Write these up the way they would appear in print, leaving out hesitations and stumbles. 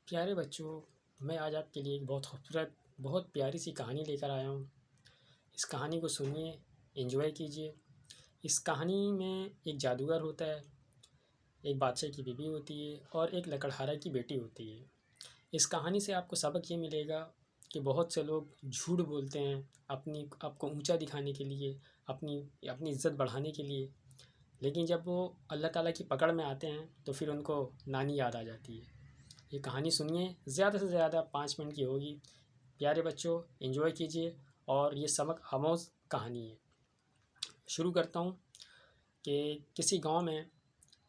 प्यारे बच्चों, मैं आज आपके लिए एक बहुत खूबसूरत, बहुत प्यारी सी कहानी लेकर आया हूँ। इस कहानी को सुनिए, एंजॉय कीजिए। इस कहानी में एक जादूगर होता है, एक बादशाह की बीवी होती है और एक लकड़हारा की बेटी होती है। इस कहानी से आपको सबक ये मिलेगा कि बहुत से लोग झूठ बोलते हैं अपनी आपको ऊंचा दिखाने के लिए, अपनी अपनी इज़्ज़त बढ़ाने के लिए। लेकिन जब वो अल्लाह ताला की पकड़ में आते हैं तो फिर उनको नानी याद आ जाती है। ये कहानी सुनिए, ज़्यादा से ज़्यादा 5 मिनट की होगी। प्यारे बच्चों, एंजॉय कीजिए और ये सबक आमोज़ कहानी है। शुरू करता हूँ कि किसी गांव में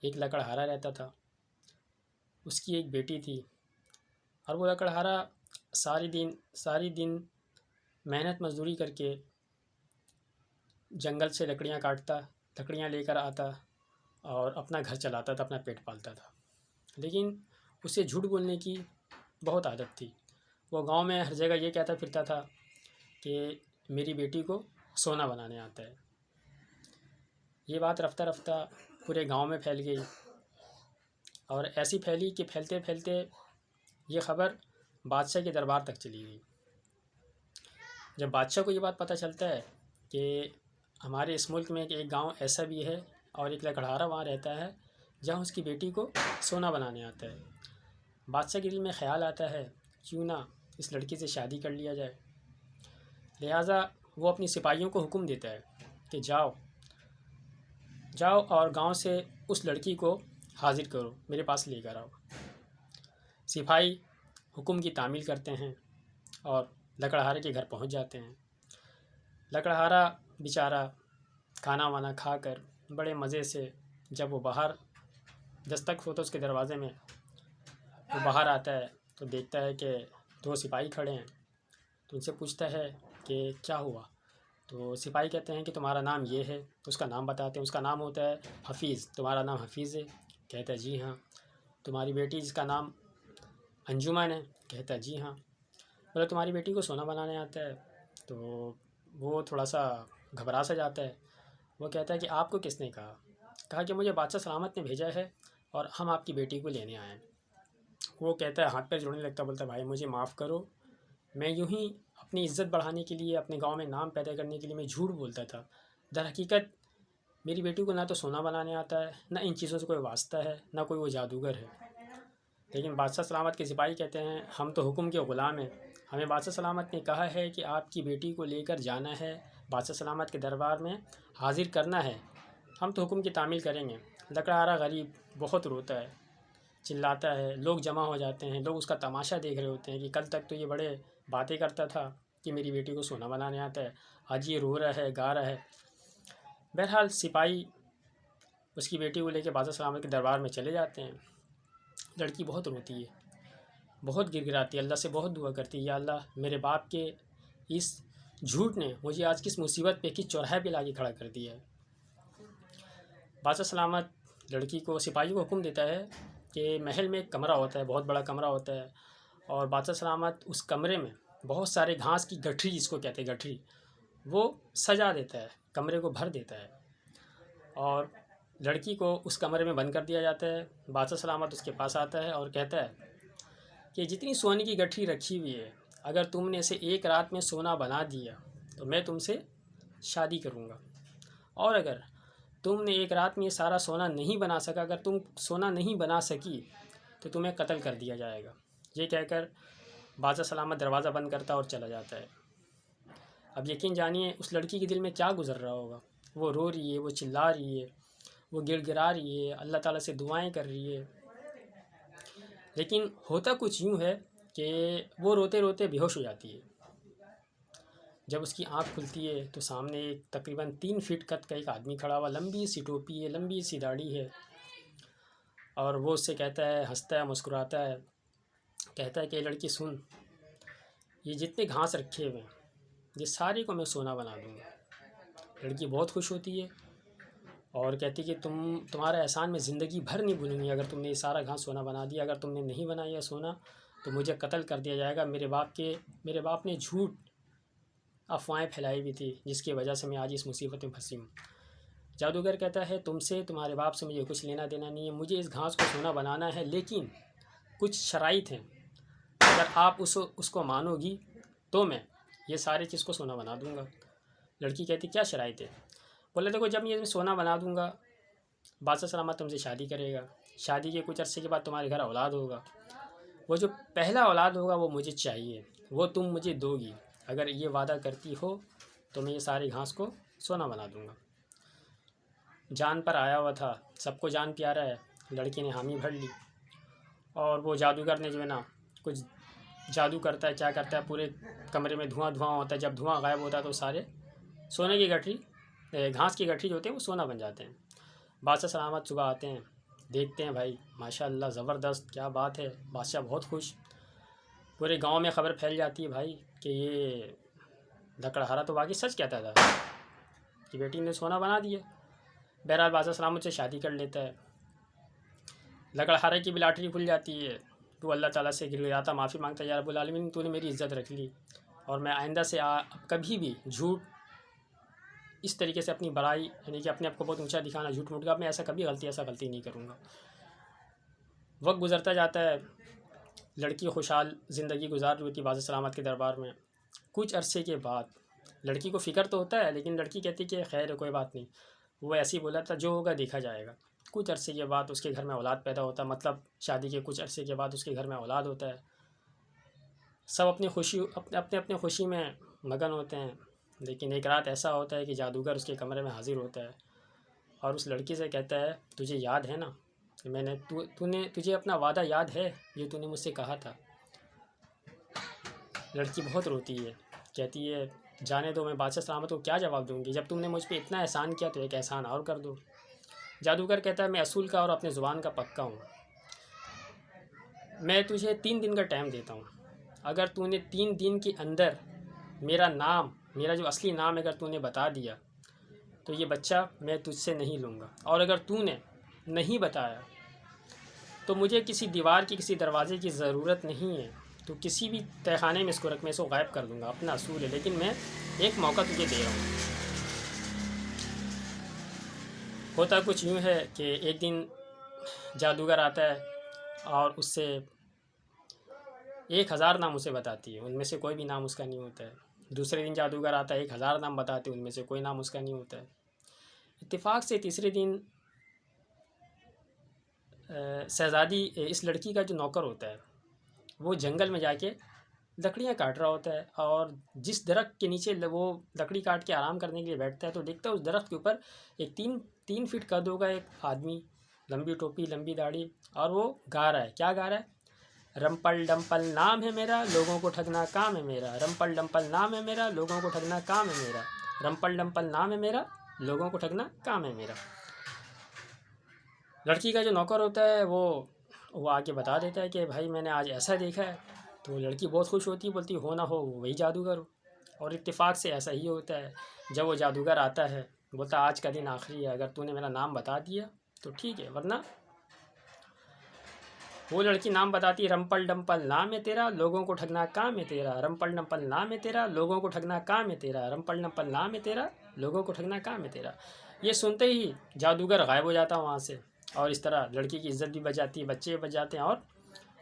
एक लकड़हारा रहता था। उसकी एक बेटी थी और वो लकड़हारा सारी दिन मेहनत मज़दूरी करके जंगल से लकड़ियाँ काटता, लकड़ियाँ लेकर आता और अपना घर चलाता था, अपना पेट पालता था। लेकिन उसे झूठ बोलने की बहुत आदत थी। वो गांव में हर जगह ये कहता फिरता था कि मेरी बेटी को सोना बनाने आता है। ये बात रफ्ता रफ्ता पूरे गांव में फैल गई और ऐसी फैली कि फैलते फैलते ये ख़बर बादशाह के दरबार तक चली गई। जब बादशाह को ये बात पता चलता है कि हमारे इस मुल्क में एक गांव ऐसा भी है और एक लकड़हारा वहाँ रहता है जहाँ उसकी बेटी को सोना बनाने आता है, बादशाह के दिल में ख़्याल आता है क्यों ना इस लड़की से शादी कर लिया जाए। लिहाजा वो अपनी सिपाहियों को हुक्म देता है कि जाओ जाओ और गांव से उस लड़की को हाजिर करो, मेरे पास लेकर आओ। सिपाही हुक्म की तामील करते हैं और लकड़हारे के घर पहुंच जाते हैं। लकड़हारा बेचारा खाना वाना खाकर बड़े मज़े से जब वो बाहर दस्तक होता उसके दरवाज़े में, वो बाहर आता है तो देखता है कि 2 सिपाही खड़े हैं। तो उनसे पूछता है कि क्या हुआ। तो सिपाही कहते हैं कि तुम्हारा नाम ये है। तो उसका नाम बताते हैं, उसका नाम होता है हफ़ीज़। तुम्हारा नाम हफ़ीज़ है? कहता है जी हाँ। तुम्हारी बेटी जिसका नाम अंजुमन है? कहता है जी हाँ। बोले तुम्हारी बेटी को सोना बनाने आता है? तो वो थोड़ा सा घबरा सा जाता है। वो कहता है कि आपको किसने कहा? कहा कि मुझे बादशाह सलामत ने भेजा है और हम आपकी बेटी को लेने आए हैं। वो कहता है, हाथ पैर जोड़ने लगता, बोलता है भाई मुझे माफ़ करो, मैं यूं ही अपनी इज़्ज़त बढ़ाने के लिए, अपने गांव में नाम पैदा करने के लिए मैं झूठ बोलता था। दर हकीकत मेरी बेटी को ना तो सोना बनाने आता है, ना इन चीज़ों से कोई वास्ता है, ना कोई वो जादूगर है। लेकिन बादशाह सलामत के सिपाही कहते हैं हम तो हुक्म के ग़ुलाम हैं, हमें बादशाह सलामत ने कहा है कि आपकी बेटी को लेकर जाना है, बादशाह सलामत के दरबार में हाजिर करना है, हम तो हुक्म की तामील करेंगे। लकड़हारा गरीब बहुत रोता है, चिल्लाता है, लोग जमा हो जाते हैं, लोग उसका तमाशा देख रहे होते हैं कि कल तक तो ये बड़े बातें करता था कि मेरी बेटी को सोना बनाने आता है, आज ये रो रहा है, गा रहा है। बहरहाल सिपाही उसकी बेटी को लेकर बादशाह सलामत के दरबार में चले जाते हैं। लड़की बहुत रोती है, बहुत गिड़गिड़ाती है, अल्लाह से बहुत दुआ करती है, या अल्लाह मेरे बाप के इस झूठ ने मुझे आज किस मुसीबत पे, किस चौराहे पे लाके खड़ा कर दिया है। बादशाह सलामत लड़की को, सिपाही को हुक्म देता है कि महल में एक कमरा होता है, बहुत बड़ा कमरा होता है, और बादशाह सलामत उस कमरे में बहुत सारे घास की गठरी, जिसको कहते हैं गठरी, वो सजा देता है, कमरे को भर देता है और लड़की को उस कमरे में बंद कर दिया जाता है। बादशाह सलामत उसके पास आता है और कहता है कि जितनी सोने की गठरी रखी हुई है, अगर तुमने इसे एक रात में सोना बना दिया तो मैं तुमसे शादी करूँगा, और अगर तुमने एक रात में ये सारा सोना नहीं बना सका, अगर तुम सोना नहीं बना सकी तो तुम्हें कत्ल कर दिया जाएगा। ये कहकर बादशाह सलामत दरवाज़ा बंद करता और चला जाता है। अब यकीन जानिए उस लड़की के दिल में क्या गुजर रहा होगा। वो रो रही है, वो चिल्ला रही है, वो गिड़गिड़ा रही है, अल्लाह ताला से दुआएं कर रही है। लेकिन होता कुछ यूँ है कि वो रोते रोते बेहोश हो जाती है। जब उसकी आँख खुलती है तो सामने एक तकरीबन 3 फीट कद का एक आदमी खड़ा हुआ, लंबी सी टोपी है, लंबी सी दाढ़ी है, और वो उससे कहता है, हंसता है, मुस्कुराता है, कहता है कि लड़की सुन, ये जितने घास रखे हुए हैं ये सारे को मैं सोना बना दूँगा। लड़की बहुत खुश होती है और कहती कि तुम्हारा एहसान मैं ज़िंदगी भर नहीं भूलूँगी, अगर तुमने ये सारा घास सोना बना दिया, अगर तुमने नहीं बनाया सोना तो मुझे कत्ल कर दिया जाएगा। मेरे बाप ने झूठ अफवाहें फैलाई हुई थी जिसकी वजह से मैं आज इस मुसीबत में फंसी हूँ। जादूगर कहता है तुमसे, तुम्हारे बाप से मुझे कुछ लेना देना नहीं है, मुझे इस घास को सोना बनाना है, लेकिन कुछ शराइत हैं अगर आप उसको मानोगी तो मैं ये सारी चीज़ को सोना बना दूँगा। लड़की कहती क्या शराइत है? बोले देखो जब ये सोना बना दूँगा, बादशाह सलामत तुमसे शादी करेगा, शादी के कुछ अरसे के बाद तुम्हारे घर औलाद होगा, वो जो पहला औलाद होगा वो मुझे चाहिए, वो तुम मुझे दोगी। अगर ये वादा करती हो तो मैं ये सारी घास को सोना बना दूँगा। जान पर आया हुआ था, सबको जान प्यारा है, लड़की ने हामी भर ली। और वो जादूगर ने जो है ना कुछ जादू करता है, क्या करता है, पूरे कमरे में धुआं धुआं होता है। जब धुआं गायब होता है तो सारे सोने की गठरी, घास की गठरी जो होते हैं वो सोना बन जाते हैं। बादशाह सलामत सुबह आते हैं, देखते हैं भाई माशाल्लाह ज़बरदस्त, क्या बात है। बादशाह बहुत खुश, पूरे गांव में ख़बर फैल जाती है भाई कि ये लकड़हारा तो वाकई सच कहता था कि बेटी ने सोना बना दिया। बहरहाल बादशाह सलामत से शादी कर लेता है। लकड़हारे की भी लॉटरी खुल जाती है। तो अल्लाह ताला से गिड़गिड़ाता माफ़ी मांगता, या रब्बुल आलमीन तूने मेरी इज़्ज़त रख ली और मैं आइंदा से कभी भी झूठ इस तरीके से अपनी बड़ाई यानी कि अपने आप को बहुत ऊंचा दिखाना, झूठ मूठ का, मैं ऐसा गलती नहीं करूँगा। वक्त गुजरता जाता है, लड़की खुशहाल ज़िंदगी गुजार रही होती बादशाह सलामत के दरबार में। कुछ अरसे के बाद लड़की को फ़िक्र तो होता है, लेकिन लड़की कहती कि खैर कोई बात नहीं, वो ऐसे ही बोला था जो होगा देखा जाएगा। कुछ अरसे के बाद उसके घर में औलाद पैदा होता है, मतलब शादी के कुछ अरसे के बाद उसके घर में औलाद होता है। सब अपने खुशी में मगन होते हैं। लेकिन एक रात ऐसा होता है कि जादूगर उसके कमरे में हाजिर होता है और उस लड़की से कहता है तुझे याद है ना कि मैंने तुझे अपना वादा याद है जो तूने मुझसे कहा था। लड़की बहुत रोती है, कहती है जाने दो, मैं बादशाह सलामत को क्या जवाब दूंगी, जब तुमने मुझ पर इतना एहसान किया तो एक एहसान और कर दो। जादूगर कहता है मैं असूल का और अपने ज़ुबान का पक्का हूँ, मैं तुझे 3 दिन का टाइम देता हूँ। अगर तूने 3 दिन के अंदर मेरा जो असली नाम अगर तूने बता दिया तो ये बच्चा मैं तुझसे नहीं लूँगा, और अगर तूने नहीं बताया तो मुझे किसी दीवार की, किसी दरवाजे की ज़रूरत नहीं है, तो किसी भी तहखाने में इसको रख, मैं इसको गायब कर दूँगा, अपना असूल है। लेकिन मैं एक मौका तुझे दे रहा हूँ। होता कुछ यूँ है कि एक दिन जादूगर आता है और उससे 1000 नाम उसे बताती है, उनमें से कोई भी नाम उसका नहीं होता है। दूसरे दिन जादूगर आता है, 1000 नाम बताते, उनमें से कोई नाम उसका नहीं होता है। इत्तेफाक से तीसरे दिन शहज़ादी, इस लड़की का जो नौकर होता है, वो जंगल में जाके लकड़ियाँ काट रहा होता है और जिस दरख्त के नीचे वो लकड़ी काट के आराम करने के लिए बैठता है तो देखता है उस दरख्त के ऊपर एक 3 फीट कद होगा एक आदमी, लंबी टोपी लंबी दाढ़ी, और वो गा रहा है। क्या गा रहा है? रम्पल डम्पल नाम है मेरा, लोगों को ठगना काम है मेरा, रम्पल डम्पल नाम है मेरा, लोगों को ठगना काम है मेरा, रम्पल डम्पल नाम है मेरा, लोगों को ठगना काम है मेरा। लड़की का जो नौकर होता है वो आके बता देता है कि भाई मैंने आज ऐसा देखा है। तो लड़की बहुत खुश होती है, बोलती हो ना हो वही जादूगर हो। और इत्तेफाक से ऐसा ही होता है। जब वो जादूगर आता है, बोलता आज का दिन आखिरी है, अगर तूने मेरा नाम बता दिया तो ठीक है, वरना। वो लड़की नाम बताती है, रम्पल डम्पल नाम है तेरा, लोगों को ठगना काम है तेरा, रम्पल डम्पल नाम है तेरा, लोगों को ठगना काम है तेरा, रम्पल डम्पल नाम है तेरा, लोगों को ठगना काम है तेरा। ये सुनते ही जादूगर गायब हो जाता है वहाँ से, और इस तरह लड़की की इज्जत भी बच जाती है, बच्चे बच जाते हैं और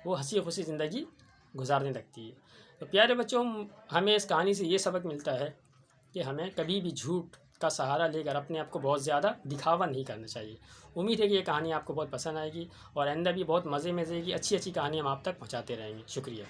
वो हंसी खुशी ज़िंदगी गुजारने लगती है। तो प्यारे बच्चों, हमें इस कहानी से ये सबक मिलता है कि हमें कभी भी झूठ का सहारा लेकर अपने आप को बहुत ज़्यादा दिखावा नहीं करना चाहिए। उम्मीद है कि ये कहानी आपको बहुत पसंद आएगी और आइंदा भी बहुत मज़े की अच्छी कहानी हम आप तक पहुँचाते रहेंगे। शुक्रिया।